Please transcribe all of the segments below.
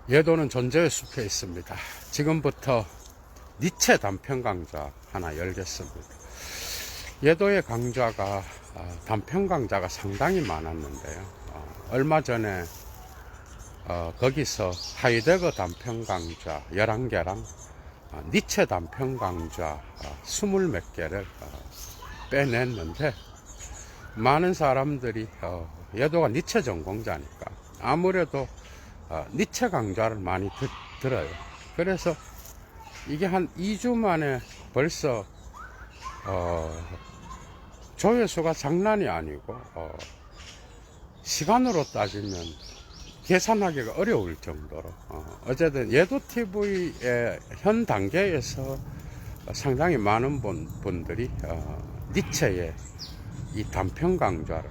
예도는 존재의 숲에 있습니다. 지금부터 니체 단편 강좌 하나 열겠습니다. 예도의 강좌가 단편 강좌가 상당히 많았는데요. 얼마 전에 거기서 하이데거 단편 강좌 11개랑 니체 단편 강좌 20몇 개를 빼냈는데, 많은 사람들이 예도가 니체 전공자니까 아무래도 니체 강좌를 많이 들어요. 그래서 이게 한 2주 만에 벌써 조회수가 장난이 아니고 시간으로 따지면 계산하기가 어려울 정도로 어쨌든 예도TV의 현 단계에서 상당히 많은 분들이 니체의 이 단편 강좌를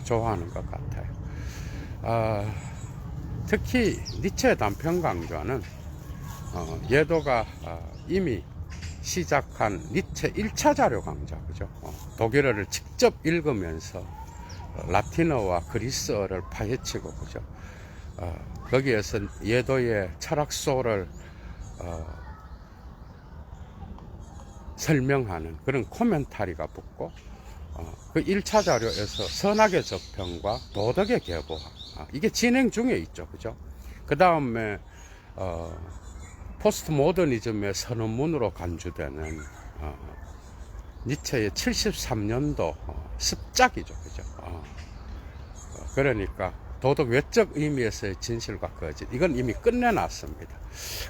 좋아하는 것 같아요. 특히 니체 단편 강좌는 예도가 이미 시작한 니체 1차 자료 강좌, 그죠? 독일어를 직접 읽으면서 라틴어와 그리스어를 파헤치고, 그죠? 거기에서 예도의 철학소를 설명하는 그런 코멘타리가 붙고, 그 1차 자료에서 선악의 저편과 도덕의 계보화, 이게 진행 중에 있죠, 그죠? 그 다음에 포스트 모더니즘의 선언문으로 간주되는 니체의 73년도 습작이죠, 그죠? 그러니까 도덕 외적 의미에서의 진실과 거짓, 이건 이미 끝내놨습니다.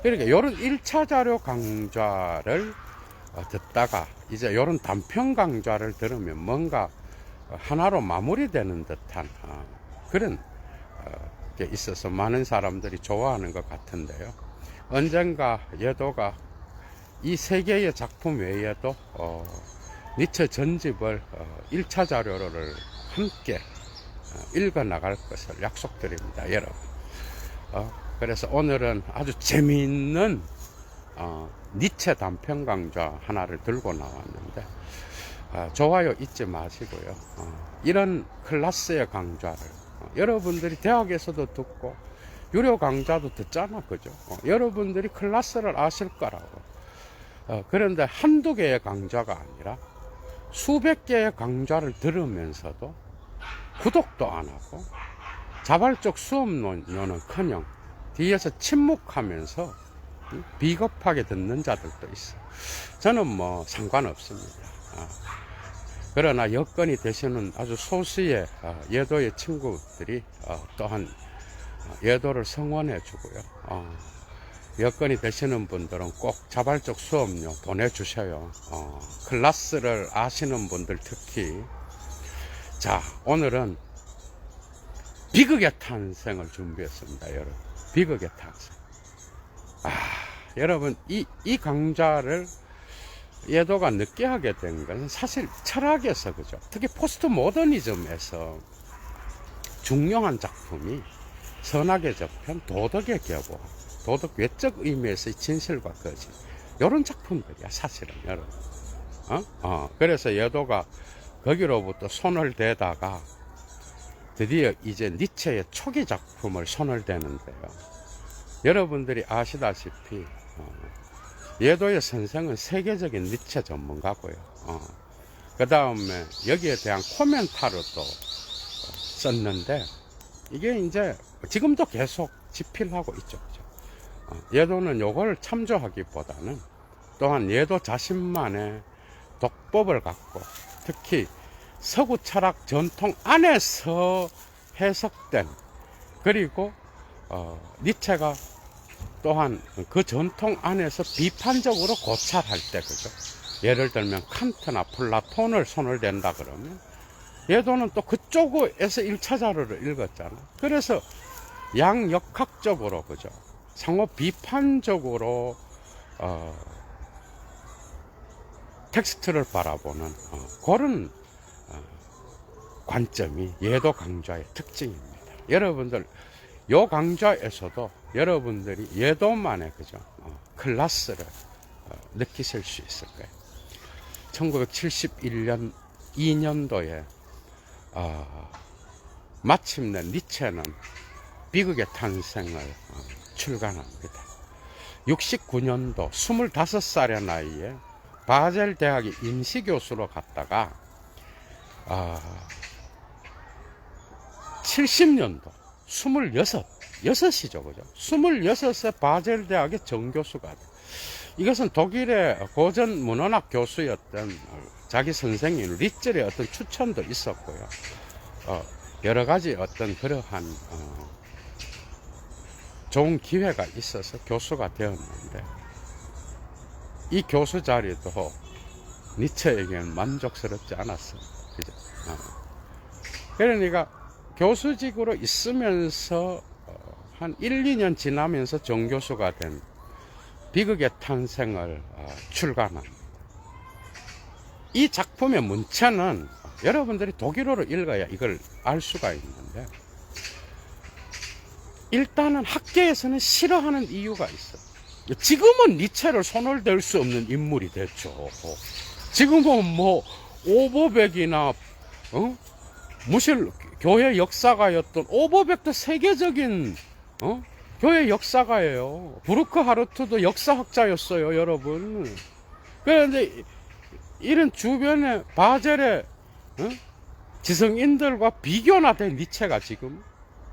그러니까 이런 1차 자료 강좌를 듣다가 이제 이런 단편 강좌를 들으면 뭔가 하나로 마무리되는 듯한 그런 게 있어서 많은 사람들이 좋아하는 것 같은데요. 언젠가 예도가 이 세 개의 작품 외에도 니체 전집을 1차 자료를 함께 읽어 나갈 것을 약속드립니다, 여러분. 그래서 오늘은 아주 재미있는 니체 단편 강좌 하나를 들고 나왔는데, 좋아요 잊지 마시고요. 이런 클래스의 강좌를 여러분들이 대학에서도 듣고 유료 강좌도 듣잖아, 그죠? 여러분들이 클래스를 아실 거라고. 그런데 한두 개의 강좌가 아니라 수백 개의 강좌를 들으면서도 구독도 안 하고 자발적 수업료는커녕 뒤에서 침묵하면서 비겁하게 듣는 자들도 있어. 저는 뭐 상관없습니다. 그러나 여건이 되시는 아주 소수의 예도의 친구들이 또한 예도를 성원해 주고요. 여건이 되시는 분들은 꼭 자발적 수업료 보내주셔요. 클래스를 아시는 분들 특히. 자, 오늘은 비극의 탄생을 준비했습니다, 여러분. 비극의 탄생. 여러분, 이 강좌를 예도가 늦게 하게 된 것은 사실 철학에서, 그죠? 특히 포스트 모더니즘에서 중요한 작품이 선악의 저편, 도덕의 계보, 도덕 외적 의미에서의 진실과 거짓, 이런 작품들이야, 사실은, 여러분. 그래서 예도가 거기로부터 손을 대다가 드디어 이제 니체의 초기 작품을 손을 대는데요. 여러분들이 아시다시피 예도의 선생은 세계적인 니체 전문가고요. 그 다음에 여기에 대한 코멘타로도 썼는데, 이게 이제 지금도 계속 집필하고 있죠. 예도는 요걸 참조하기보다는 또한 예도 자신만의 독법을 갖고, 특히 서구 철학 전통 안에서 해석된, 그리고 니체가 또한 그 전통 안에서 비판적으로 고찰할 때, 그죠? 예를 들면 칸트나 플라톤을 손을 댄다 그러면 예도는 또 그쪽에서 1차 자료를 읽었잖아. 그래서 양역학적으로, 그죠? 상호 비판적으로 텍스트를 바라보는 그런 관점이 예도 강좌의 특징입니다. 여러분들 요 강좌에서도 여러분들이 예도만의, 그죠? 클래스를 느끼실 수 있을 거예요. 1971년 2년도에 마침내 니체는 비극의 탄생을 출간합니다. 69년도 25살의 나이에 바젤 대학의 임시교수로 갔다가 70년도 26이죠, 그죠? 26세 바젤 대학의 정교수가 돼. 이것은 독일의 고전 문헌학 교수였던 자기 선생님 리첼의 어떤 추천도 있었고요. 여러 가지 어떤 그러한 좋은 기회가 있어서 교수가 되었는데, 이 교수 자리도 니체에게는 만족스럽지 않았어요. 그죠? 그러니까 교수직으로 있으면서 한 1, 2년 지나면서 정교수가 된 비극의 탄생을 출간합니다. 이 작품의 문체는 여러분들이 독일어로 읽어야 이걸 알 수가 있는데, 일단은 학계에서는 싫어하는 이유가 있어요. 지금은 니체를 손을 댈 수 없는 인물이 됐죠. 지금은 뭐 오버백이나 무실 교회 역사가였던 오버백도 세계적인 교회 역사가예요. 브루크 하르트도 역사학자였어요, 여러분. 그런데 이런 주변에 바젤의 지성인들과 비교나 된 니체가 지금.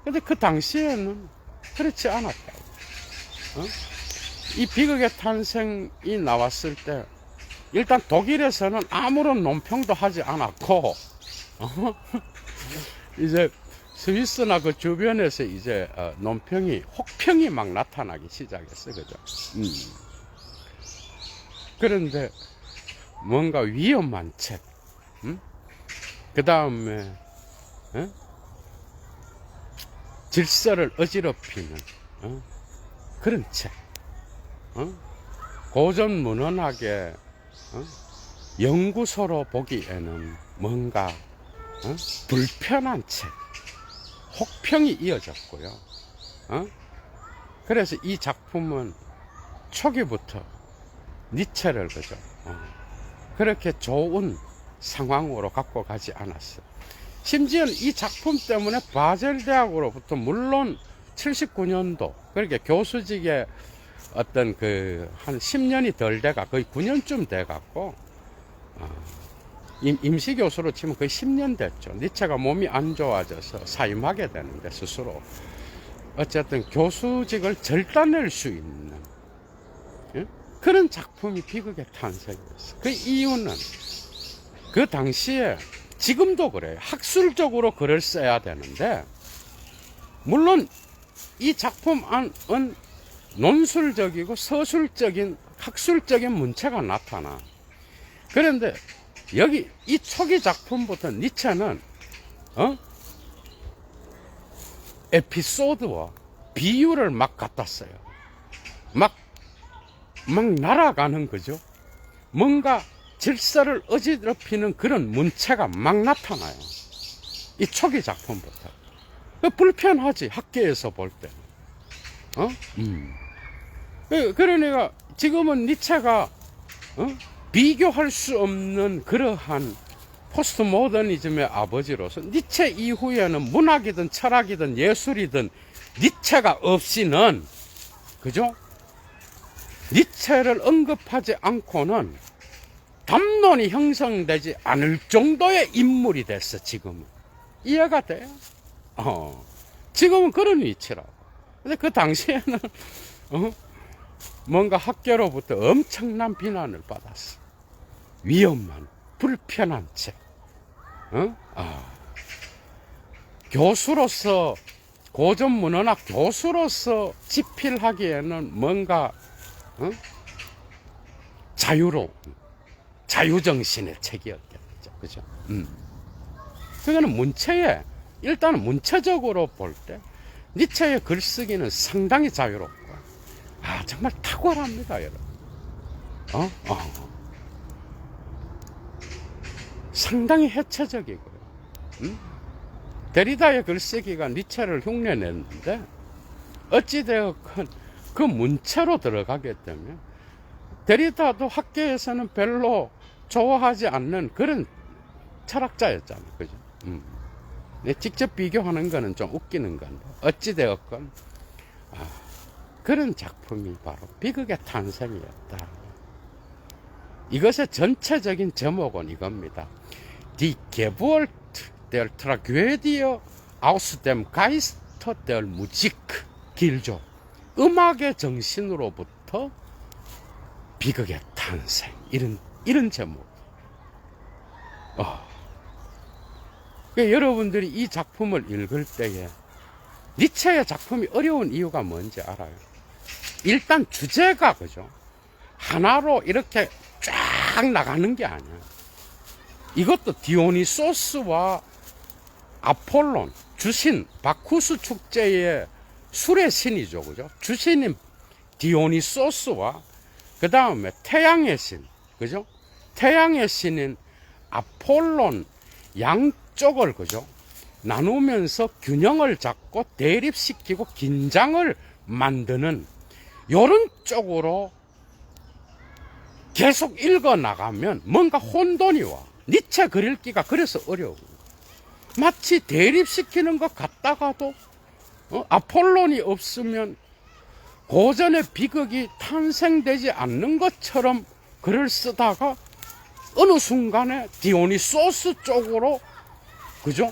근데 그 당시에는 그렇지 않았다고. 이 비극의 탄생이 나왔을 때 일단 독일에서는 아무런 논평도 하지 않았고 이제 스위스나 그 주변에서 이제 논평이 혹평이 막 나타나기 시작했어요, 그죠? 그런데 뭔가 위험한 책, 그 다음에 질서를 어지럽히는 그런 책, 고전 문헌학의 연구소로 보기에는 뭔가 불편한 책, 혹평이 이어졌고요. 그래서 이 작품은 초기부터 니체를 그죠? 그렇게 좋은 상황으로 갖고 가지 않았어요. 심지어 이 작품 때문에 바젤 대학으로부터 물론 79년도 그렇게 교수직에 어떤 그 한 10년이 덜 돼가 거의 9년쯤 돼 갖고 임시교수로 치면 거의 10년 됐죠. 니체가 몸이 안 좋아져서 사임하게 되는데 스스로 어쨌든 교수직을 절단낼 수 있는 그런 작품이 비극의 탄생이었어요. 그 이유는 그 당시에 지금도 그래요. 학술적으로 글을 써야 되는데 물론 이 작품 안은 논술적이고 서술적인 학술적인 문체가 나타나. 그런데 여기 이 초기 작품부터 니체는 에피소드와 비유를 막 갖다 써요. 막 날아가는 거죠. 뭔가 질서를 어지럽히는 그런 문체가 막 나타나요. 이 초기 작품부터. 불편하지, 학계에서 볼 때. 그러니까 지금은 니체가 비교할 수 없는 그러한 포스트 모더니즘의 아버지로서 니체 이후에는 문학이든 철학이든 예술이든 니체가 없이는, 그죠? 니체를 언급하지 않고는 담론이 형성되지 않을 정도의 인물이 됐어, 지금은. 이해가 돼요? 지금은 그런 위치라고. 근데 그 당시에는, 뭔가 학계로부터 엄청난 비난을 받았어. 위험한, 불편한 책. 교수로서, 고전 문헌학 교수로서 집필하기에는 뭔가, 자유로운, 자유정신의 책이었겠죠. 그죠? 그거는 문체에, 일단은 문체적으로 볼 때, 니체의 글쓰기는 상당히 자유롭고, 정말 탁월합니다, 여러분. 상당히 해체적이고요. 데리다의 글쓰기가 니체를 흉내냈는데, 어찌되었건 그 문체로 들어가게 되면, 데리다도 학계에서는 별로 좋아하지 않는 그런 철학자였잖아요. 그죠? 내 직접 비교하는 거는 좀 웃기는 건데 어찌되었건 그런 작품이 바로 비극의 탄생이었다. 이것의 전체적인 제목은 이겁니다. Die Geburt der Tragödie aus dem Geiste der Musik. 길죠. 음악의 정신으로부터 비극의 탄생. 이런 제목. 그러니까 여러분들이 이 작품을 읽을 때에 니체의 작품이 어려운 이유가 뭔지 알아요? 일단 주제가 그죠? 하나로 이렇게 쫙 나가는 게 아니야. 이것도 디오니소스와 아폴론, 주신, 바쿠스 축제의 술의 신이죠. 그죠? 주신인 디오니소스와 그 다음에 태양의 신, 그죠? 태양의 신인 아폴론 양쪽을 그죠? 나누면서 균형을 잡고 대립시키고 긴장을 만드는 요런 쪽으로 계속 읽어 나가면 뭔가 혼돈이 와. 니체 그릴기가 그래서 어려워. 마치 대립시키는 것 같다가도 아폴론이 없으면 고전의 비극이 탄생되지 않는 것처럼 글을 쓰다가 어느 순간에 디오니소스 쪽으로 그죠?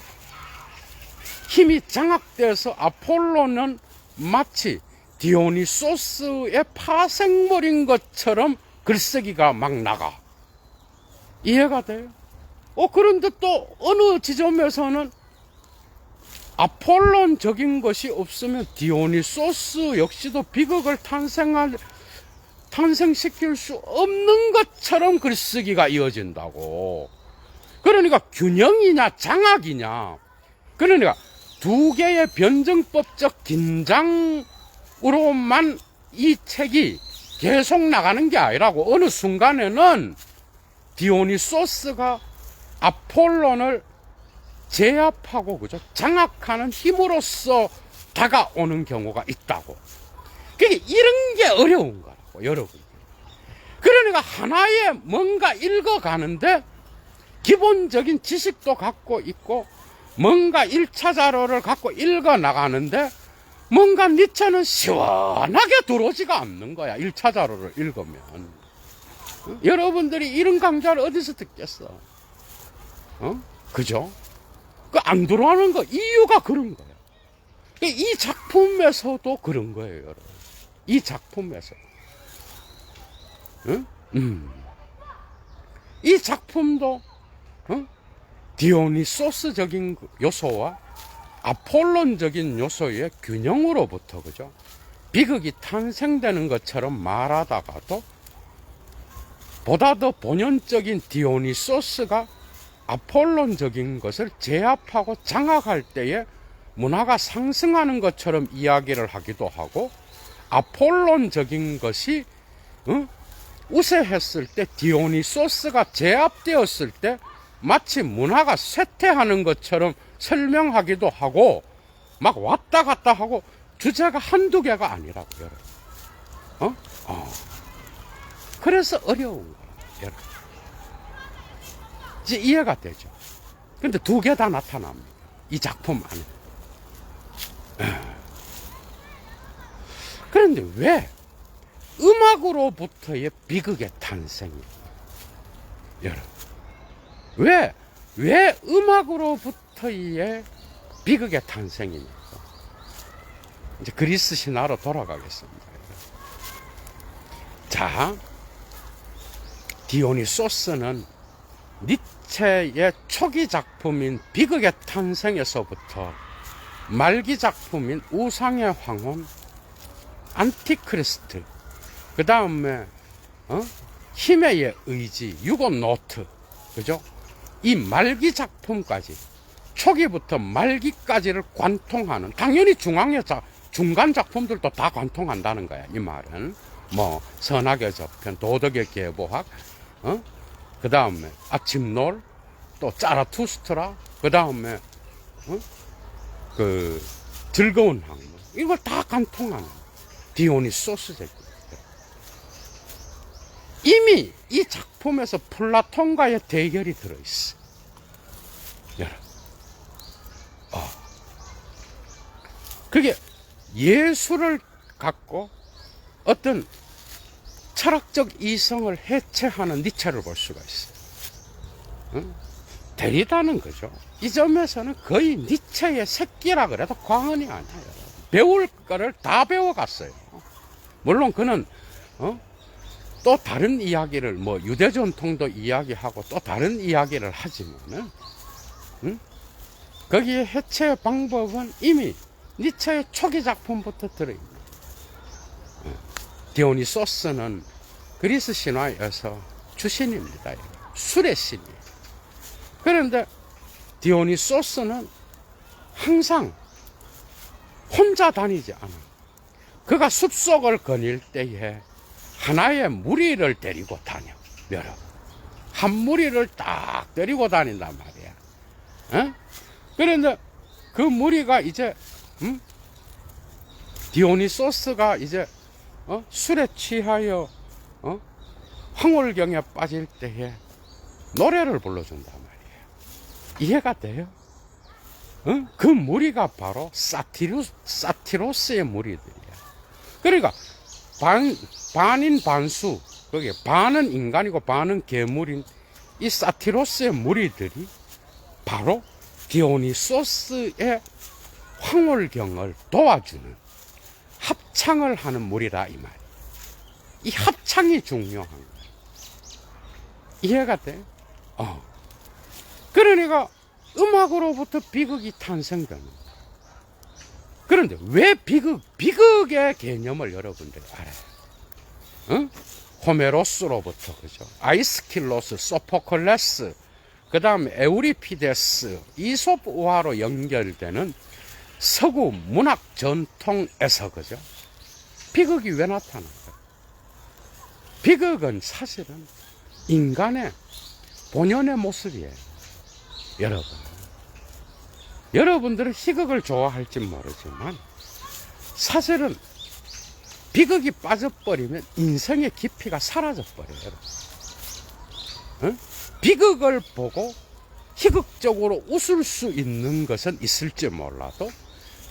힘이 장악돼서 아폴로는 마치 디오니소스의 파생물인 것처럼 글쓰기가 막 나가. 이해가 돼요? 그런데 또 어느 지점에서는 아폴론적인 것이 없으면 디오니소스 역시도 비극을 탄생시킬 수 없는 것처럼 글쓰기가 이어진다고. 그러니까 균형이냐 장악이냐. 그러니까 두 개의 변증법적 긴장으로만 이 책이 계속 나가는 게 아니라고. 어느 순간에는 디오니소스가 아폴론을 제압하고 그죠? 장악하는 힘으로써 다가오는 경우가 있다고. 그게 이런 게 어려운 거라고, 여러분. 그러니까 하나의 뭔가 읽어가는데 기본적인 지식도 갖고 있고 뭔가 1차 자료를 갖고 읽어 나가는데 뭔가 니체는 시원하게 들어오지가 않는 거야. 1차 자료를 읽으면. 여러분들이 이런 강좌를 어디서 듣겠어? 그죠? 안 들어오는 거, 이유가 그런 거예요. 이 작품에서도 그런 거예요, 여러분. 이 작품에서. 이 작품도, 디오니소스적인 요소와 아폴론적인 요소의 균형으로부터, 그죠? 비극이 탄생되는 것처럼 말하다가도 보다 더 본연적인 디오니소스가 아폴론적인 것을 제압하고 장악할 때에 문화가 상승하는 것처럼 이야기를 하기도 하고, 아폴론적인 것이 우세했을 때, 디오니소스가 제압되었을 때 마치 문화가 쇠퇴하는 것처럼 설명하기도 하고, 막 왔다 갔다 하고, 주제가 한두 개가 아니라고, 여러분. 그래서 어려운 거야, 여러분. 이제 이해가 되죠. 근데 두 개 다 나타납니다. 이 작품 안에. 그런데 왜 음악으로부터의 비극의 탄생이, 여러분, 왜 음악으로부터의 비극의 탄생입니까? 이제 그리스 신화로 돌아가겠습니다. 자, 디오니소스는 니체의 초기 작품인 비극의 탄생에서부터 말기 작품인 우상의 황혼, 안티크리스트, 그 다음에 힘의 의지, 유고노트, 그죠? 이 말기 작품까지, 초기부터 말기까지를 관통하는, 당연히 중간 작품들도 다 관통한다는 거야. 이 말은 뭐 선악의 저편, 도덕의 계보학, 그 다음에 아침놀, 또 짜라투스트라, 그 다음에 그 즐거운 학문, 이걸 다 관통하는 디오니소스적. 이미 이 작품에서 플라톤과의 대결이 들어있어. 여러분, 그게 예술을 갖고 어떤 철학적 이성을 해체하는 니체를 볼 수가 있어요. 응? 데리다는 거죠. 이 점에서는 거의 니체의 새끼라 그래도 과언이 아니에요. 배울 거를 다 배워갔어요. 물론 그는 또 다른 이야기를 뭐 유대 전통도 이야기하고 또 다른 이야기를 하지만은 거기에 해체 방법은 이미 니체의 초기 작품부터 들어있는. 디오니소스는 그리스 신화에서 주신입니다. 술의 신이에요. 그런데 디오니소스는 항상 혼자 다니지 않아. 그가 숲속을 거닐 때에 하나의 무리를 데리고 다녀. 여러분, 한 무리를 딱 데리고 다닌단 말이야. 그런데 그 무리가 이제 디오니소스가 이제 술에 취하여 황홀경에 빠질 때에 노래를 불러준단 말이에요. 이해가 돼요? 그 무리가 바로 사티로스의 무리들이야. 그러니까 반인 반수, 그게 반은 인간이고 반은 괴물인 이 사티로스의 무리들이 바로 디오니소스의 황홀경을 도와주는 합창을 하는 무리라 이 말이에요. 이 합창이 중요한 거예요. 이해가 돼? 그러니까 음악으로부터 비극이 탄생되는 거예요. 그런데 왜 비극의 개념을 여러분들이 알아요? 호메로스로부터, 그죠? 아이스킬로스, 소포클레스, 그 다음에 에우리피데스, 이솝 우화로 연결되는 서구 문학 전통에서, 그죠? 비극이 왜 나타날까요? 비극은 사실은 인간의 본연의 모습이에요. 여러분들은 희극을 좋아할지 모르지만 사실은 비극이 빠져버리면 인생의 깊이가 사라져버려요. 비극을 보고 희극적으로 웃을 수 있는 것은 있을지 몰라도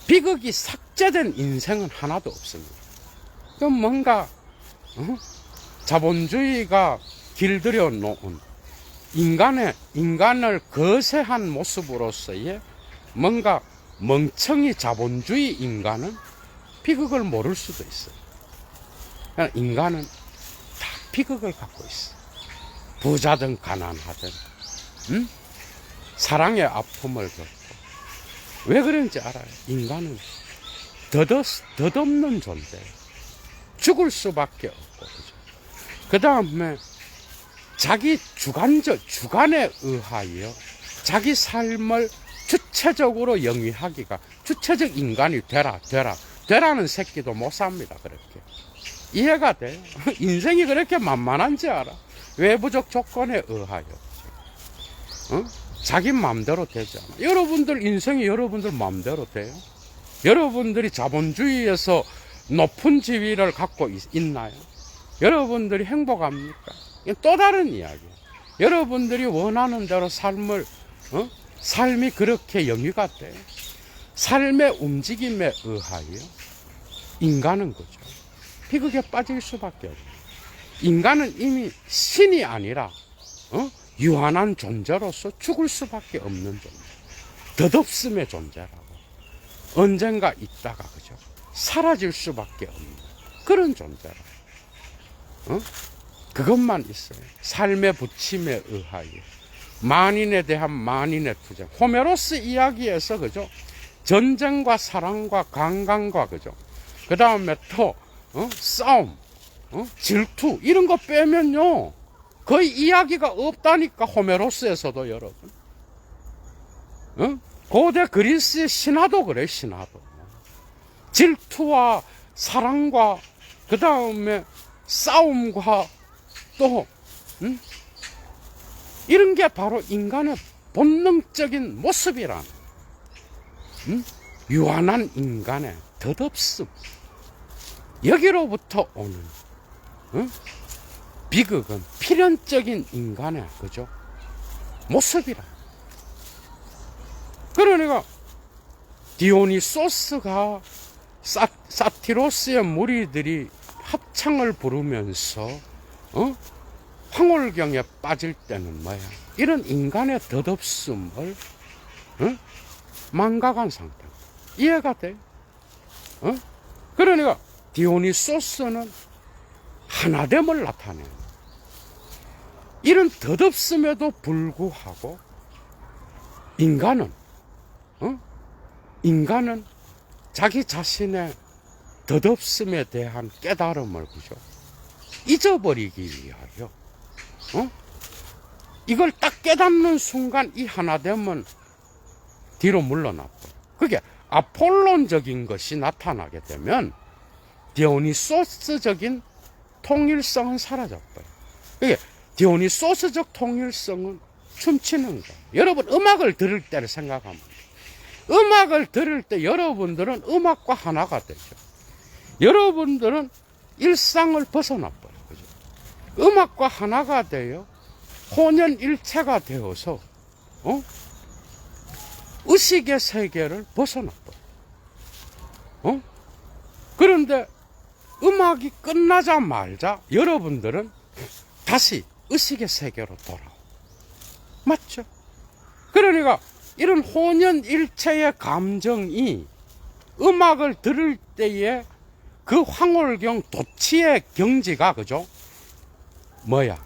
비극이 삭제된 인생은 하나도 없습니다. 그럼 뭔가 자본주의가 길들여 놓은 인간을 거세한 모습으로서의 뭔가 멍청이 자본주의 인간은 비극을 모를 수도 있어요. 그러니까 인간은 다 비극을 갖고 있어. 부자든 가난하든 사랑의 아픔을 겪고. 왜 그런지 알아요? 인간은 덧없는 존재예요. 죽을 수밖에 없고. 그 다음에 자기 주관에 의하여 자기 삶을 주체적으로 영위하기가, 주체적 인간이 되라는 새끼도 못 삽니다. 그렇게. 이해가 돼요? 인생이 그렇게 만만한지 알아? 외부적 조건에 의하여. 자기 마음대로 되지 않아. 여러분들 인생이 여러분들 마음대로 돼요? 여러분들이 자본주의에서 높은 지위를 갖고 있나요? 여러분들이 행복합니까? 또 다른 이야기예요. 여러분들이 원하는 대로 삶이 그렇게 영위가 돼요. 삶의 움직임에 의하여 인간은 그죠. 비극에 빠질 수밖에 없어요. 인간은 이미 신이 아니라 유한한 존재로서 죽을 수밖에 없는 존재. 덧없음의 존재라고. 언젠가 있다가 그죠. 사라질 수밖에 없는 그런 존재라고. 그것만 있어요. 삶의 부침에 의하여 만인에 대한 만인의 투쟁. 호메로스 이야기에서 그죠. 전쟁과 사랑과 강간과 그죠. 그 다음에 또 싸움, 질투 이런 거 빼면요 거의 이야기가 없다니까. 호메로스에서도 여러분. 고대 그리스의 신화도 그래. 신화도 질투와 사랑과 그 다음에 싸움과 또 이런 게 바로 인간의 본능적인 모습이란 유한한 인간의 덧없음, 여기로부터 오는 비극은 필연적인 인간의 그죠 모습이라. 그러니까 디오니소스가 사티로스의 무리들이 합창을 부르면서 황홀경에 빠질 때는 뭐야? 이런 인간의 덧없음을 망각한 상태. 이해가 돼? 그러니까 디오니소스는 하나됨을 나타내요. 이런 덧없음에도 불구하고 인간은 자기 자신의 덧없음에 대한 깨달음을 그죠? 잊어버리기 위하여 이걸 딱 깨닫는 순간 이 하나됨은 뒤로 물러나버려. 그게 아폴론적인 것이 나타나게 되면 디오니소스적인 통일성은 사라져버려. 그게 디오니소스적 통일성은 춤추는 거야. 여러분 음악을 들을 때를 생각하면 돼. 음악을 들을 때 여러분들은 음악과 하나가 되죠. 여러분들은 일상을 벗어나버려. 그죠? 음악과 하나가 되어 혼연일체가 되어서 의식의 세계를 벗어나버려. 그런데 음악이 끝나자마자 여러분들은 다시 의식의 세계로 돌아오. 맞죠? 그러니까 이런 혼연일체의 감정이 음악을 들을 때에 그 황홀경 도치의 경지가 그죠? 뭐야?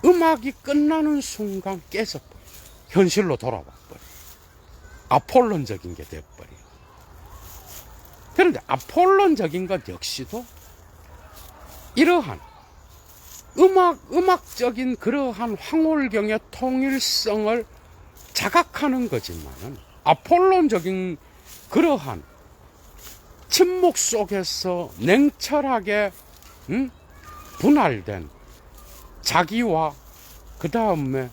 음악이 끝나는 순간 깨져버려. 현실로 돌아와버려. 아폴론적인 게 돼버려. 그런데 아폴론적인 것 역시도 이러한 음악적인 그러한 황홀경의 통일성을 자각하는 거지만은 아폴론적인 그러한 침묵 속에서 냉철하게 분할된 자기와 그 다음에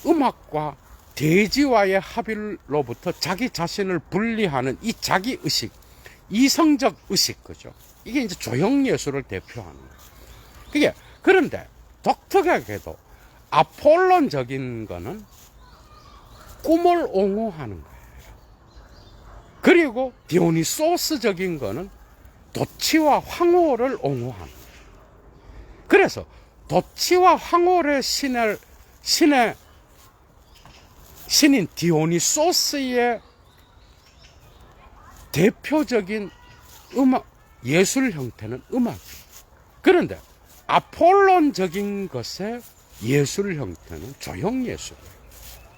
음악과 대지와의 합일로부터 자기 자신을 분리하는 이 자기의식, 이성적 의식, 그죠? 이게 이제 조형예술을 대표하는 거예요. 그런데 독특하게도 아폴론적인 거는 꿈을 옹호하는 거예요. 그리고 디오니소스적인 거는 도치와 황홀을 옹호하는 거예요. 그래서 도치와 황홀의 신인 디오니소스의 대표적인 예술 형태는 음악이에요. 그런데 아폴론적인 것의 예술 형태는 조형예술이에요.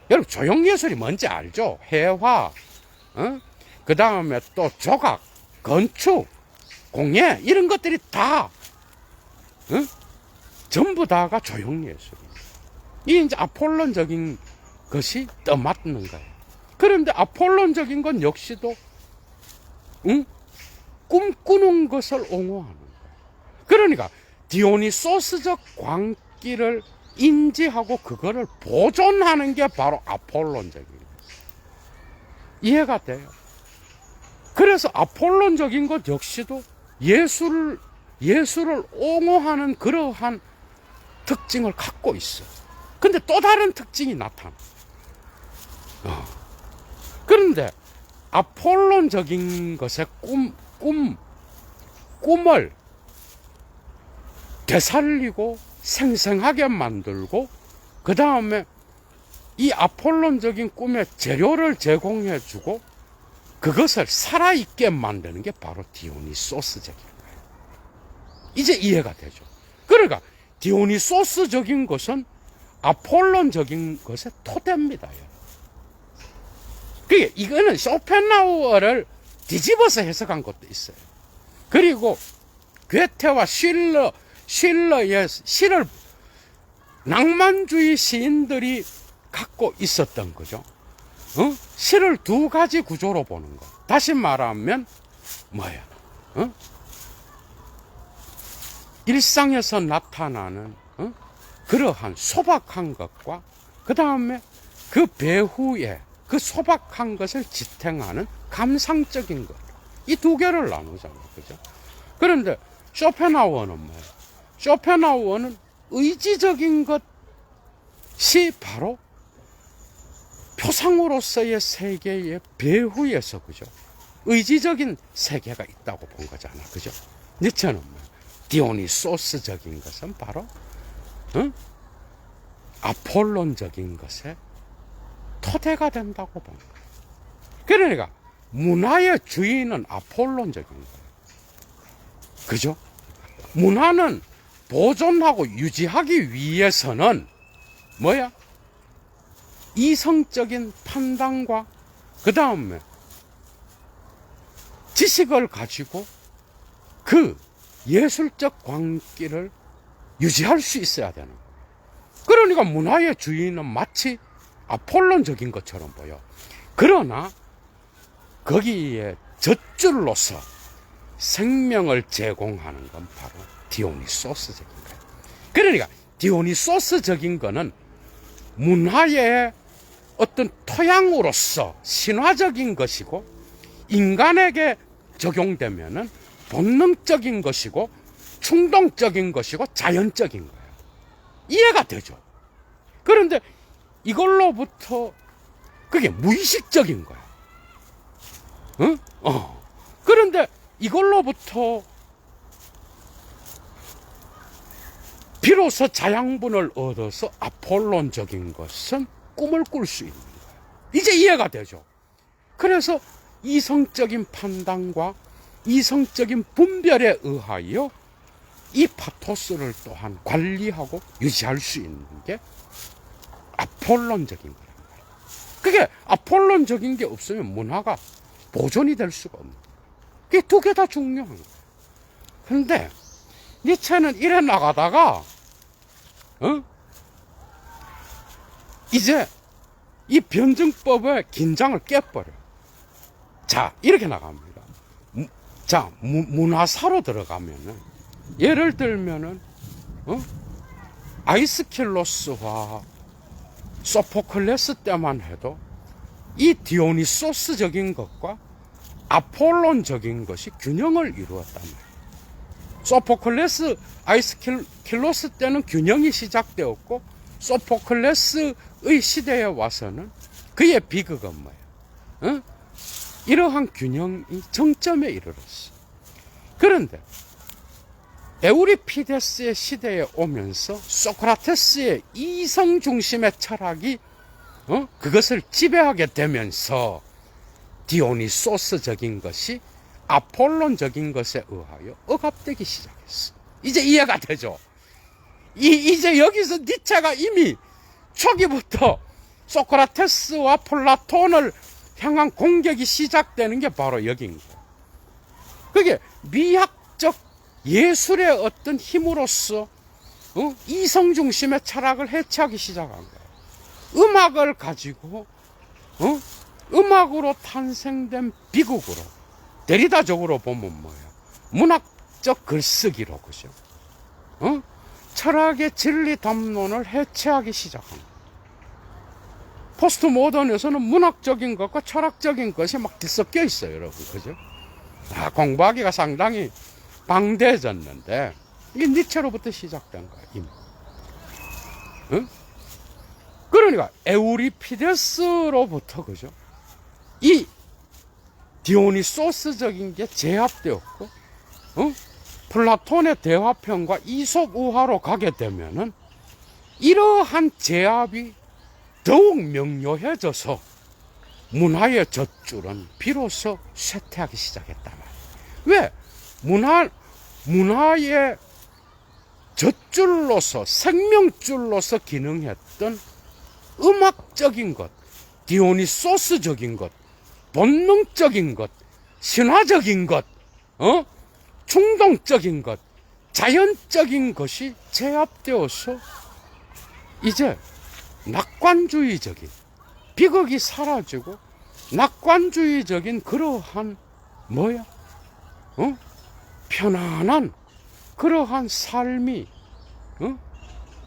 여러분 조형예술이 뭔지 알죠? 회화, 그 다음에 또 조각, 건축, 공예 이런 것들이 다 전부 다가 조형예술이에요. 이게 이제 아폴론적인 것이 떠맡는 거예요. 그런데 아폴론적인 건 역시도 꿈꾸는 것을 옹호하는 거예요. 그러니까 디오니소스적 광기를 인지하고 그거를 보존하는 게 바로 아폴론적인 거예요. 이해가 돼요? 그래서 아폴론적인 것 역시도 예술을 옹호하는 그러한 특징을 갖고 있어. 근데 또 다른 특징이 나타나. 그런데 아폴론적인 것의 꿈을 되살리고 생생하게 만들고 그 다음에 이 아폴론적인 꿈의 재료를 제공해 주고 그것을 살아있게 만드는 게 바로 디오니소스적인 거예요. 이제 이해가 되죠. 그러니까 디오니소스적인 것은 아폴론적인 것의 토대입니다. 그게 이거는 쇼펜하우어를 뒤집어서 해석한 것도 있어요. 그리고 괴테와 실러의 시를 낭만주의 시인들이 갖고 있었던 거죠. 시를 두 가지 구조로 보는 거. 다시 말하면 뭐야? 일상에서 나타나는 그러한 소박한 것과 그 다음에 그 배후에 그 소박한 것을 지탱하는 감상적인 것. 이 두 개를 나누잖아요. 그죠? 그런데 쇼펜하우어는 뭐예요? 쇼펜하우어는 의지적인 것이 바로 표상으로서의 세계의 배후에서, 그죠? 의지적인 세계가 있다고 본 거잖아, 그죠? 니체는 뭐, 디오니소스적인 것은 바로, 아폴론적인 것에 토대가 된다고 본 거예요. 그러니까, 문화의 주인은 아폴론적인 거예요. 그죠? 문화는 보존하고 유지하기 위해서는 뭐야? 이성적인 판단과 그 다음에 지식을 가지고 그 예술적 광기를 유지할 수 있어야 되는 거예요. 그러니까 문화의 주인은 마치 아폴론적인 것처럼 보여. 그러나 거기에 젖줄로서 생명을 제공하는 건 바로 디오니소스적인 거예요. 그러니까 디오니소스적인 거는 문화의 어떤 토양으로서 신화적인 것이고, 인간에게 적용되면은 본능적인 것이고, 충동적인 것이고, 자연적인 거예요. 이해가 되죠? 그런데 이걸로부터 그게 무의식적인 거야. 응? 그런데 이걸로부터 비로소 자양분을 얻어서 아폴론적인 것은 꿈을 꿀 수 있는 거예요. 이제 이해가 되죠? 그래서 이성적인 판단과 이성적인 분별에 의하여 이 파토스를 또한 관리하고 유지할 수 있는 게 아폴론적인 거란 말이에요. 그게 아폴론적인 게 없으면 문화가 보존이 될 수가 없는 거예요. 그게 두 개 다 중요한 거예요. 근데 니체는 이래 나가다가 이제 이 변증법의 긴장을 깨버려. 자, 이렇게 나갑니다. 자, 문화사로 들어가면은, 예를 들면은, 아이스킬로스와 소포클레스 때만 해도 이 디오니소스적인 것과 아폴론적인 것이 균형을 이루었단 말이에요. 소포클레스, 아이스킬로스 때는 균형이 시작되었고, 소포클레스의 시대에 와서는 그의 비극은 뭐예요? 이러한 균형이 정점에 이르렀어. 그런데 에우리피데스의 시대에 오면서 소크라테스의 이성 중심의 철학이 그것을 지배하게 되면서 디오니소스적인 것이 아폴론적인 것에 의하여 억압되기 시작했어. 이제 이해가 되죠? 이제 여기서 니체가 이미 초기부터 소크라테스와 플라톤을 향한 공격이 시작되는 게 바로 여기인 거예요. 그게 미학적 예술의 어떤 힘으로써 이성 중심의 철학을 해체하기 시작한 거예요. 음악을 가지고 음악으로 탄생된 비극으로, 데리다적으로 보면 뭐예요? 문학적 글쓰기로, 그죠? 철학의 진리 담론을 해체하기 시작한 거예요. 포스트 모던에서는 문학적인 것과 철학적인 것이 막 뒤섞여 있어요, 여러분. 그죠? 공부하기가 상당히 방대해졌는데, 이게 니체로부터 시작된 거야, 이미. 그러니까, 에우리피데스로부터, 그죠? 이 디오니소스적인 게 제압되었고, 플라톤의 대화편과 이솝우화로 가게 되면은, 이러한 제압이 더욱 명료해져서 문화의 젖줄은 비로소 쇠퇴하기 시작했단 말이에요. 왜? 문화의 젖줄로서, 생명줄로서 기능했던 음악적인 것, 디오니소스적인 것, 본능적인 것, 신화적인 것, 충동적인 것, 자연적인 것이 제압되어서 이제 낙관주의적인 비극이 사라지고 낙관주의적인 그러한 뭐야? 편안한 그러한 삶이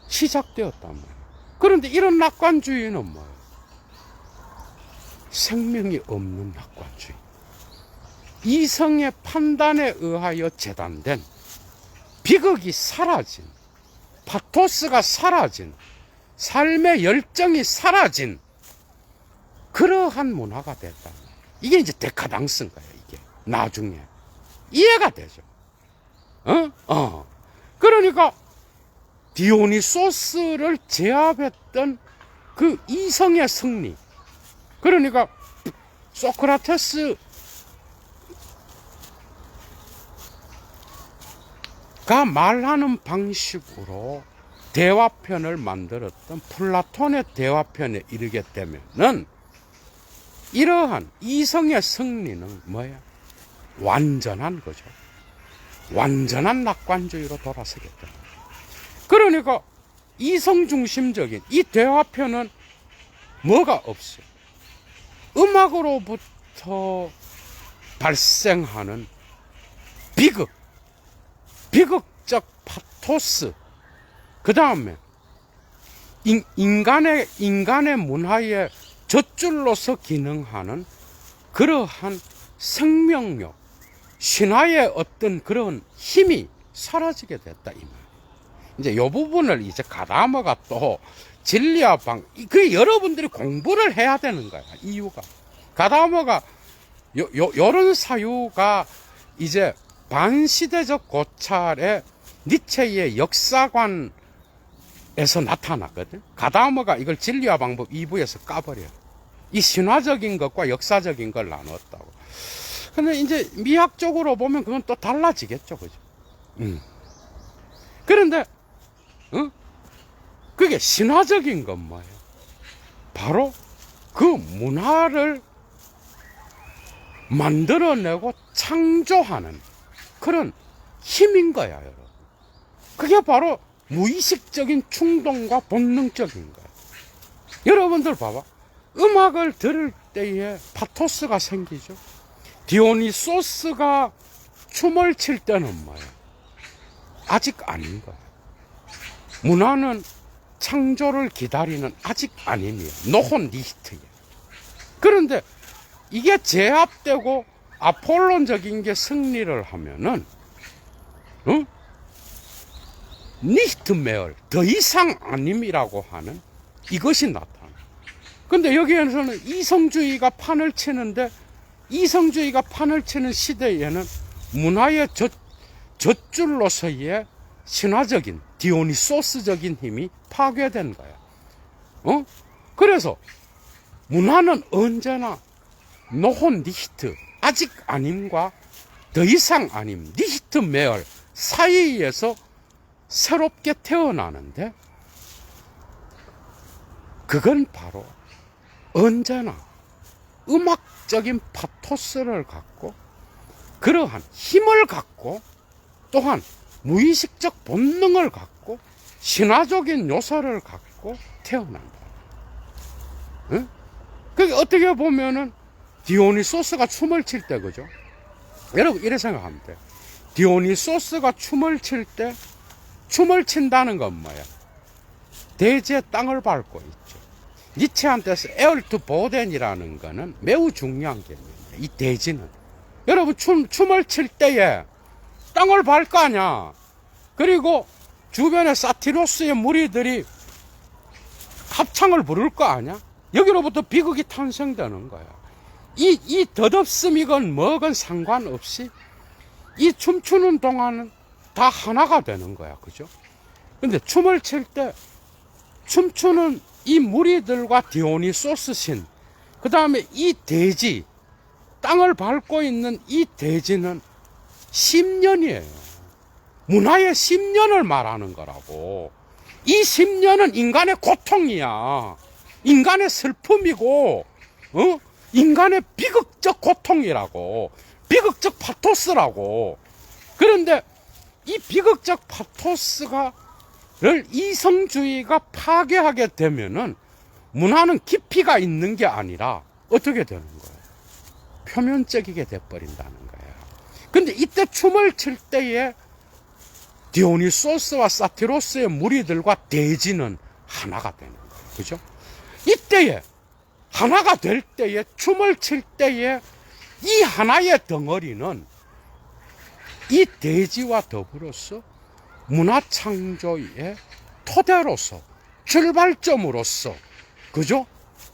시작되었단 말이야. 그런데 이런 낙관주의는 뭐예요? 생명이 없는 낙관주의. 이성의 판단에 의하여 재단된 비극이 사라진, 파토스가 사라진, 삶의 열정이 사라진 그러한 문화가 됐다. 이게 이제 데카당스인 거예요, 이게. 나중에. 이해가 되죠. 그러니까, 디오니소스를 제압했던 그 이성의 승리. 그러니까, 소크라테스가 말하는 방식으로 대화편을 만들었던 플라톤의 대화편에 이르게 되면은 이러한 이성의 승리는 뭐야? 완전한 거죠. 완전한 낙관주의로 돌아서겠다. 그러니까 이성 중심적인 이 대화편은 뭐가 없어요. 음악으로부터 발생하는 비극적 파토스, 그 다음에 인간의 문화의 젖줄로서 기능하는 그러한 생명력, 신화의 어떤 그런 힘이 사라지게 됐다, 이 말. 이제 이 부분을 이제 가다머가 또 진리와 그 여러분들이 공부를 해야 되는 거야, 이유가. 가다머가 요런 사유가 이제 반시대적 고찰의 니체의 역사관에서 나타났거든. 가다머가 이걸 진리와 방법 2부에서 까버려. 이 신화적인 것과 역사적인 걸 나눴다고. 근데 이제 미학적으로 보면 그건 또 달라지겠죠, 그죠? 그런데, 그게 신화적인 건 뭐예요? 바로 그 문화를 만들어내고 창조하는 그런 힘인 거야, 여러분. 그게 바로 무의식적인 충동과 본능적인 거야. 여러분들 봐봐. 음악을 들을 때에 파토스가 생기죠. 디오니소스가 춤을 칠 때는 뭐예요? 아직 아닌 거예요. 문화는 창조를 기다리는 아직 아님이에요. 노혼 니히트예요. 그런데 이게 제압되고 아폴론적인 게 승리를 하면은, 니히트 메얼, 더 이상 아님이라고 하는 이것이 나타나. 근데 여기에서는 이성주의가 판을 치는데, 이성주의가 판을 치는 시대에는 문화의 젖줄로서의 신화적인 디오니소스적인 힘이 파괴된 거야. 그래서 문화는 언제나 노혼 니히트, 아직 아님과 더 이상 아님, 니히트 메얼 사이에서 새롭게 태어나는데, 그건 바로 언제나 음악적인 파토스를 갖고, 그러한 힘을 갖고, 또한 무의식적 본능을 갖고, 신화적인 요소를 갖고 태어난다. 그게 어떻게 보면은 디오니소스가 춤을 칠 때, 그죠? 여러분, 이래 생각하면 돼. 디오니소스가 춤을 칠 때, 춤을 친다는 건 뭐야? 대지의 땅을 밟고 있죠. 니체한테서 에얼트 보덴이라는 거는 매우 중요한 개념이에요. 이 대지는. 여러분, 춤을 칠 때에 땅을 밟을 거 아니야. 그리고 주변에 사티로스의 무리들이 합창을 부를 거 아니야? 여기로부터 비극이 탄생되는 거야. 이 덧없음이건 뭐건 상관없이 이 춤추는 동안은 다 하나가 되는 거야. 그죠? 근데 춤을 출 때 춤추는 이 무리들과 디오니소스 신, 그 다음에 이 대지, 땅을 밟고 있는 이 대지는 10년이에요. 문화의 10년을 말하는 거라고. 이 10년은 인간의 고통이야. 인간의 슬픔이고, 인간의 비극적 고통이라고. 비극적 파토스라고. 그런데 이 비극적 파토스를 이성주의가 파괴하게 되면은 문화는 깊이가 있는 게 아니라 어떻게 되는 거예요? 표면적이게 돼버린다는 거예요. 근데 이때 춤을 출 때에 디오니소스와 사티로스의 무리들과 대지는 하나가 되는 거예요. 그죠? 이때에 하나가 될 때에, 춤을 출 때에 이 하나의 덩어리는 이 대지와 더불어서 문화 창조의 토대로서, 출발점으로서, 그죠?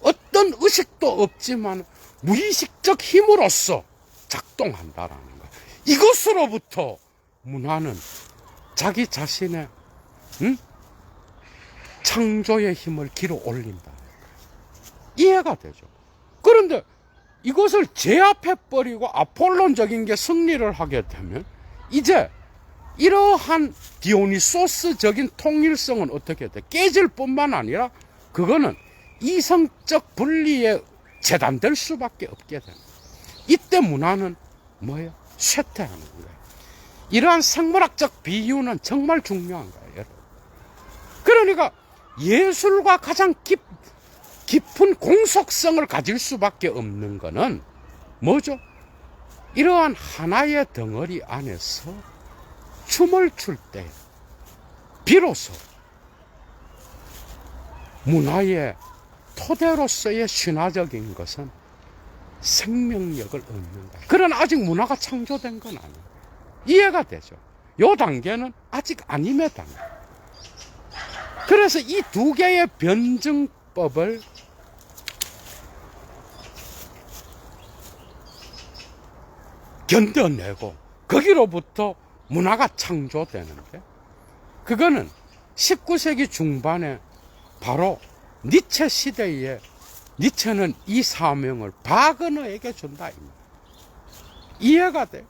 어떤 어떤 의식도 없지만 무의식적 힘으로써 작동한다라는 거. 이것으로부터 문화는 자기 자신의 창조의 힘을 길어 올린다. 이해가 되죠. 그런데 이것을 제압해버리고 아폴론적인 게 승리를 하게 되면 이제 이러한 디오니소스적인 통일성은 어떻게 돼? 깨질 뿐만 아니라 그거는 이성적 분리에 재단될 수밖에 없게 됩니다. 이때 문화는 뭐예요? 쇠퇴하는 거예요. 이러한 생물학적 비유는 정말 중요한 거예요, 여러분. 그러니까 예술과 가장 깊은 공속성을 가질 수밖에 없는 거는 뭐죠? 이러한 하나의 덩어리 안에서 춤을 출 때 비로소 문화의 토대로서의 신화적인 것은 생명력을 얻는다. 그러나 아직 문화가 창조된 건 아니에요. 이해가 되죠? 이 단계는 아직 아님의 단계. 그래서 이 두 개의 변증법을 견뎌내고 거기로부터 문화가 창조되는데, 그거는 19세기 중반에 바로 니체 시대에 니체는 이 사명을 바그너에게 준다. 이해가 돼?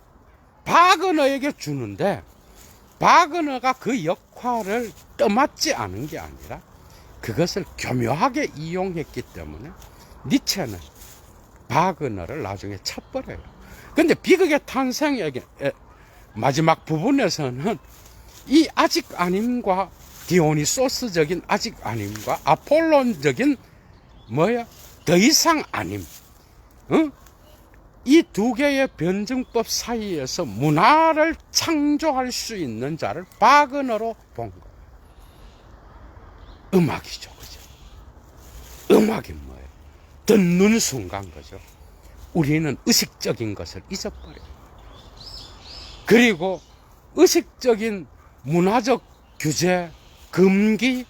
바그너에게 주는데 바그너가 그 역할을 떠맡지 않은 게 아니라 그것을 교묘하게 이용했기 때문에 니체는 바그너를 나중에 쳐버려요. 근데 비극의 탄생의 마지막 부분에서는 이 아직 아님과 디오니소스적인 아직 아님과 아폴론적인 더 이상 아님, 이 두 개의 변증법 사이에서 문화를 창조할 수 있는 자를 바그너로 본 거예요. 음악이죠, 그죠? 음악이 뭐예요? 듣는 순간, 그죠? 우리는 의식적인 것을 잊어버려요. 그리고 의식적인 문화적 규제, 금기,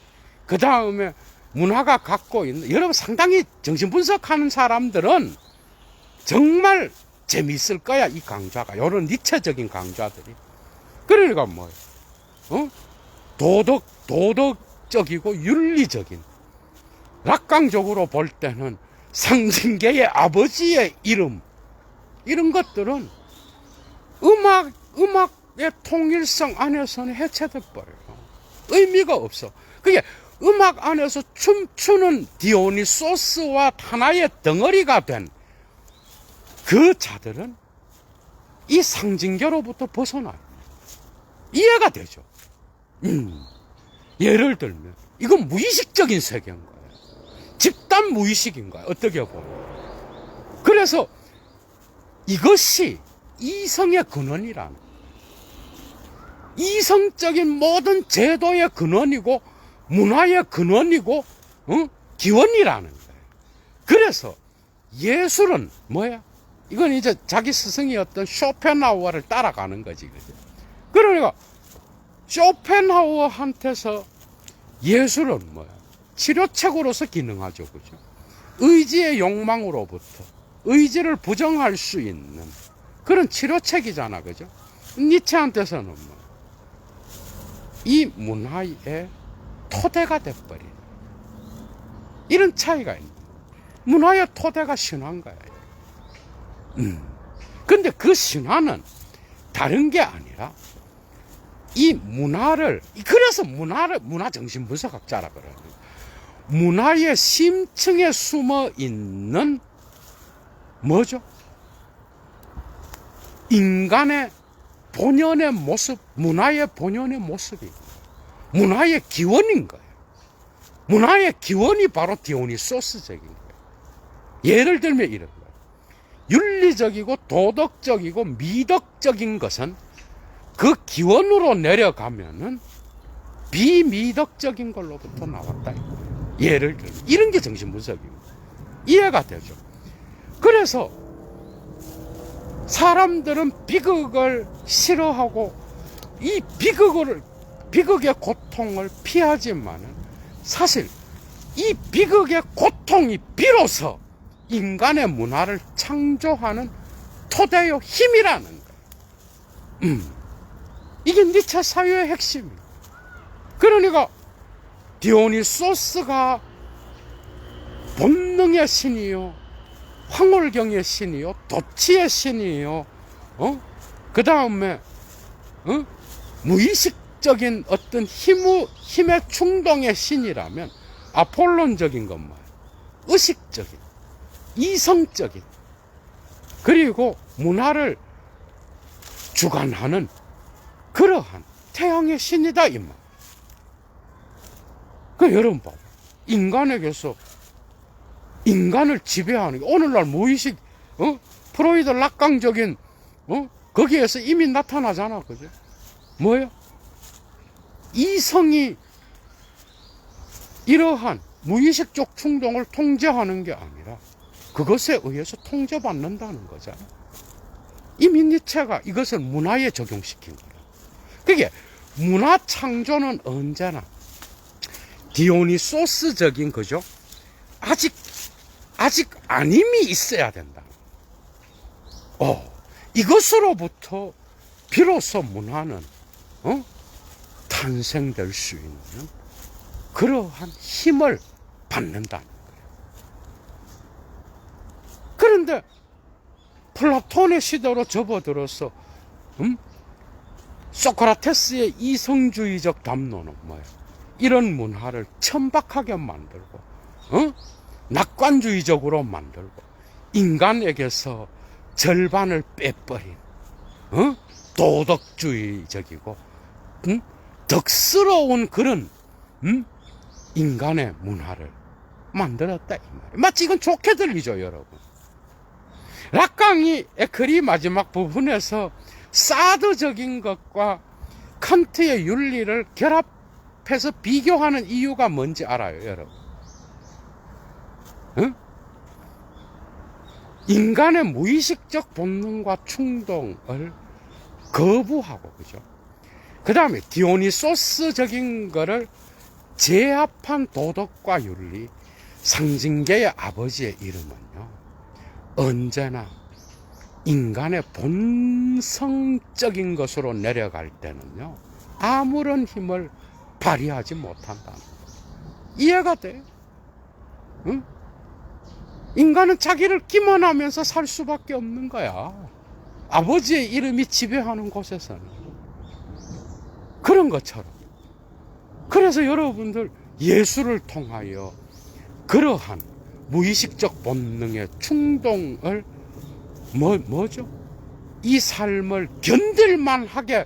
그 다음에 문화가 갖고 있는, 여러분 상당히 정신분석하는 사람들은 정말 재미있을 거야, 이 강좌가. 이런 니체적인 강좌들이. 그러니까 뭐예요? 도덕적이고 윤리적인, 낙관적으로 볼 때는 상징계의 아버지의 이름, 이런 것들은 음악의 통일성 안에서는 해체돼 버려요. 의미가 없어. 그게 음악 안에서 춤추는 디오니소스와 하나의 덩어리가 된 그 자들은 이 상징계로부터 벗어나요. 이해가 되죠? 예를 들면 이건 무의식적인 세계인 거예요. 집단 무의식인 거예요, 어떻게 보면. 그래서 이것이 이성의 근원이라는, 이성적인 모든 제도의 근원이고 문화의 근원이고 기원이라는 거예요. 그래서 예술은 뭐야? 이건 이제 자기 스승이었던 쇼펜하우어를 따라가는 거지, 그죠? 그러니까 쇼펜하우어한테서 예술은 뭐야? 치료책으로서 기능하죠, 그죠? 의지의 욕망으로부터 의지를 부정할 수 있는 그런 치료책이잖아, 그죠? 니체한테서는 뭐? 이 문화의 토대가 돼버리는 이런 차이가 있는 거예요. 문화의 토대가 신화인 거예요. 근데 그 신화는 다른 게 아니라 이 문화를, 그래서 문화 정신분석학자라 그러는 거예요. 문화의 심층에 숨어 있는 뭐죠? 인간의 본연의 모습, 문화의 본연의 모습이 문화의 기원인 거예요. 문화의 기원이 바로 디오니소스적인 거예요. 예를 들면 이런 거예요. 윤리적이고 도덕적이고 미덕적인 것은 그 기원으로 내려가면은 비미덕적인 걸로부터 나왔다. 예를 들면 이런 게 정신분석입니다. 이해가 되죠? 그래서 사람들은 비극을 싫어하고 이 비극의 고통을 피하지만은 사실 이 비극의 고통이 비로소 인간의 문화를 창조하는 토대요 힘이라는 거예요. 이게 니체 사유의 핵심이에요. 그러니까 디오니소스가 본능의 신이요, 황홀경의 신이요, 도치의 신이요, 그 다음에 무의식적인 어떤 힘의 충동의 신이라면 아폴론적인 것만, 의식적인, 이성적인, 그리고 문화를 주관하는 그러한 태양의 신이다 이 말. 그 여러분 봐봐, 인간에게서 인간을 지배하는 게 오늘날 무의식, 프로이드 낙관적인, 거기에서 이미 나타나잖아, 그죠? 뭐예요? 이성이 이러한 무의식적 충동을 통제하는 게 아니라 그것에 의해서 통제받는다는 거잖아. 이미 니체가 이것을 문화에 적용시킨 거야. 그게 문화 창조는 언제나 디오니소스적인, 그죠? 아직 아님이 있어야 된다. 이것으로부터 비로소 문화는 탄생될 수 있는 그러한 힘을 받는다는 거예요. 그런데 플라톤의 시대로 접어들어서 소크라테스의 이성주의적 담론은 뭐예요? 이런 문화를 천박하게 만들고 낙관주의적으로 만들고 인간에게서 절반을 빼버린 도덕주의적이고 덕스러운 그런 인간의 문화를 만들었다 이 말이에요. 마치 이건 좋게 들리죠 여러분. 락강이 에클이 마지막 부분에서 사드적인 것과 칸트의 윤리를 결합해서 비교하는 이유가 뭔지 알아요 여러분? 인간의 무의식적 본능과 충동을 거부하고, 그죠? 그 다음에 디오니소스적인 거를 제압한 도덕과 윤리, 상징계의 아버지의 이름은요, 언제나 인간의 본성적인 것으로 내려갈 때는요, 아무런 힘을 발휘하지 못한다는 거예요. 이해가 돼요? 응? 인간은 자기를 기만하면서 살 수밖에 없는 거야. 아버지의 이름이 지배하는 곳에서는. 그런 것처럼. 그래서 여러분들 예술을 통하여 그러한 무의식적 본능의 충동을 뭐죠? 이 삶을 견딜만하게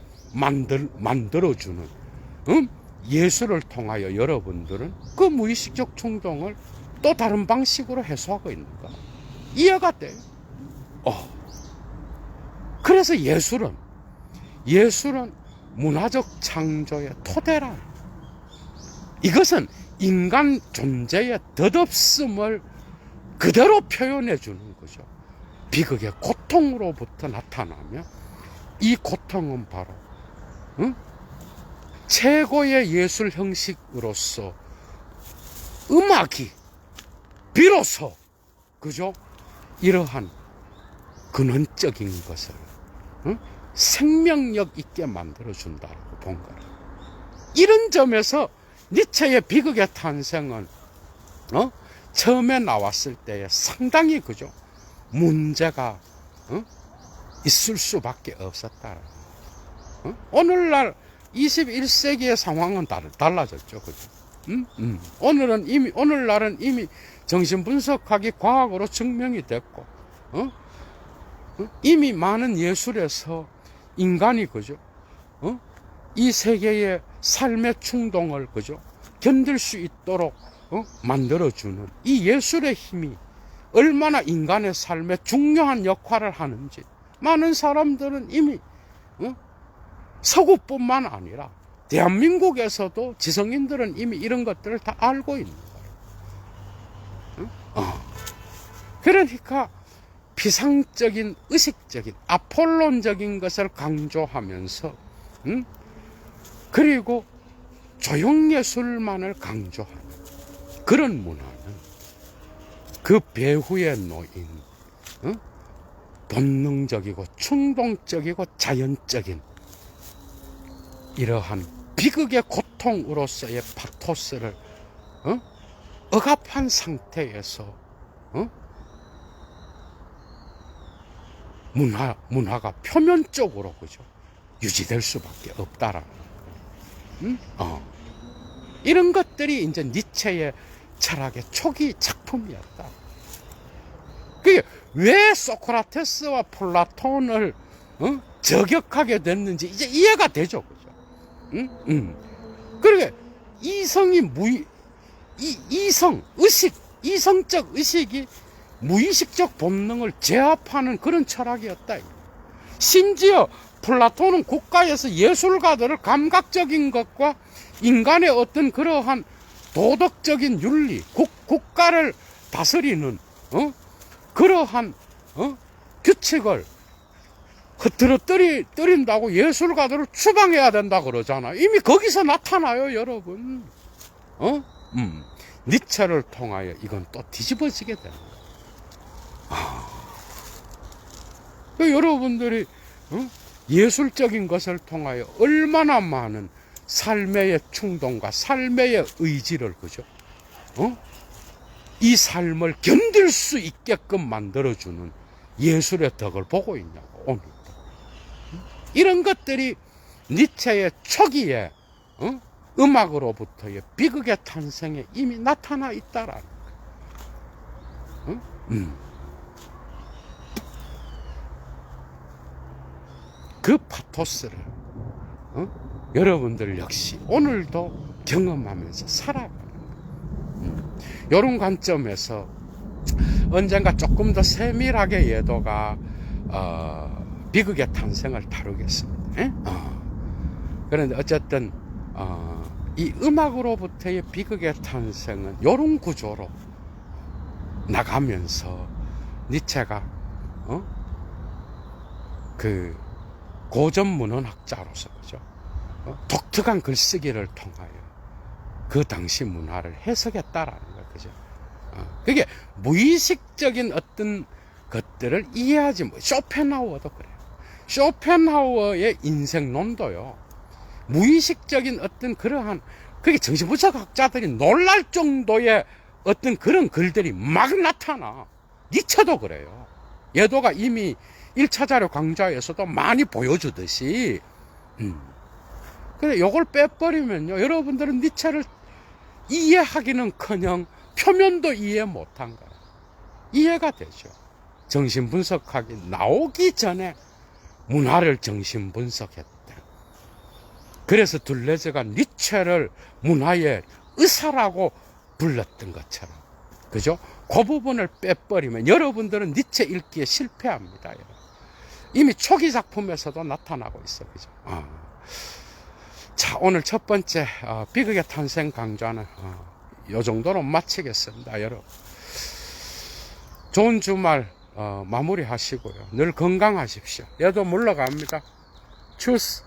만들어주는 예술을 통하여 여러분들은 그 무의식적 충동을 또 다른 방식으로 해소하고 있는 거야. 이해가 돼요? 그래서 예술은 문화적 창조의 토대라. 이것은 인간 존재의 덧없음을 그대로 표현해 주는 거죠. 비극의 고통으로부터 나타나며 이 고통은 바로 최고의 예술 형식으로서 음악이 비로소, 그죠? 이러한 근원적인 것을 생명력 있게 만들어준다고 본 거라. 이런 점에서 니체의 비극의 탄생은 처음에 나왔을 때에 상당히, 그죠? 문제가 있을 수밖에 없었다. 오늘날 21세기의 상황은 달라졌죠, 그죠? 오늘날은 이미 정신분석학이 과학으로 증명이 됐고, 이미 많은 예술에서 인간이, 그죠? 이 세계의 삶의 충동을, 그죠? 견딜 수 있도록 만들어주는 이 예술의 힘이 얼마나 인간의 삶에 중요한 역할을 하는지 많은 사람들은 이미 서구뿐만 아니라 대한민국에서도 지성인들은 이미 이런 것들을 다 알고 있는 거예요. 그러니까 피상적인, 의식적인, 아폴론적인 것을 강조하면서 그리고 조형예술만을 강조하는 그런 문화는 그 배후에 놓인 본능적이고 충동적이고 자연적인 이러한 비극의 고통으로서의 파토스를 억압한 상태에서 문화가 표면적으로 그죠 유지될 수밖에 없다라는 이런 것들이 이제 니체의 철학의 초기 작품이었다. 그게 왜 소크라테스와 플라톤을 저격하게 됐는지 이제 이해가 되죠, 그죠? 그러게 이성적 의식이 무의식적 본능을 제압하는 그런 철학이었다. 심지어 플라톤은 국가에서 예술가들을 감각적인 것과 인간의 어떤 그러한 도덕적인 윤리, 국가를 다스리는 그러한 규칙을 흐트러뜨린다고 예술가들을 추방해야 된다 그러잖아. 이미 거기서 나타나요, 여러분. 니체를 통하여 이건 또 뒤집어지게 되는 거예요. 여러분들이 예술적인 것을 통하여 얼마나 많은 삶의 충동과 삶의 의지를 그죠? 이 삶을 견딜 수 있게끔 만들어주는 예술의 덕을 보고 있냐고 오늘도. 이런 것들이 니체의 초기에 음악으로부터의 비극의 탄생에 이미 나타나 있다라는 거예요. 그 파토스를 여러분들 역시 오늘도 경험하면서 살아가는 거예요. 이런 관점에서 언젠가 조금 더 세밀하게 예도가 비극의 탄생을 다루겠습니다. 그런데 어쨌든 이 음악으로부터의 비극의 탄생은 이런 구조로 나가면서 니체가 그 고전 문헌학자로서 그죠? 독특한 글쓰기를 통하여 그 당시 문화를 해석했다라는 거 그죠? 그게 무의식적인 어떤 것들을 이해하지 못. 쇼펜하우어도 그래요. 쇼펜하우어의 인생론도요. 무의식적인 어떤 그러한 그게 정신분석 학자들이 놀랄 정도의 어떤 그런 글들이 막 나타나. 니체도 그래요. 예도가 이미 1차 자료 강좌에서도 많이 보여주듯이 근데 요걸 빼버리면요 여러분들은 니체를 이해하기는커녕 표면도 이해 못한 거예요. 이해가 되죠. 정신분석학이 나오기 전에 문화를 정신분석했다. 그래서 둘레즈가 니체를 문화의 의사라고 불렀던 것처럼 그죠? 그 부분을 빼버리면 여러분들은 니체 읽기에 실패합니다. 여러분. 이미 초기 작품에서도 나타나고 있어. 그죠? 자, 오늘 첫 번째 비극의 탄생 강좌는 이 정도로 마치겠습니다. 여러분. 좋은 주말 마무리 하시고요. 늘 건강하십시오. 얘도 물러갑니다. 추스.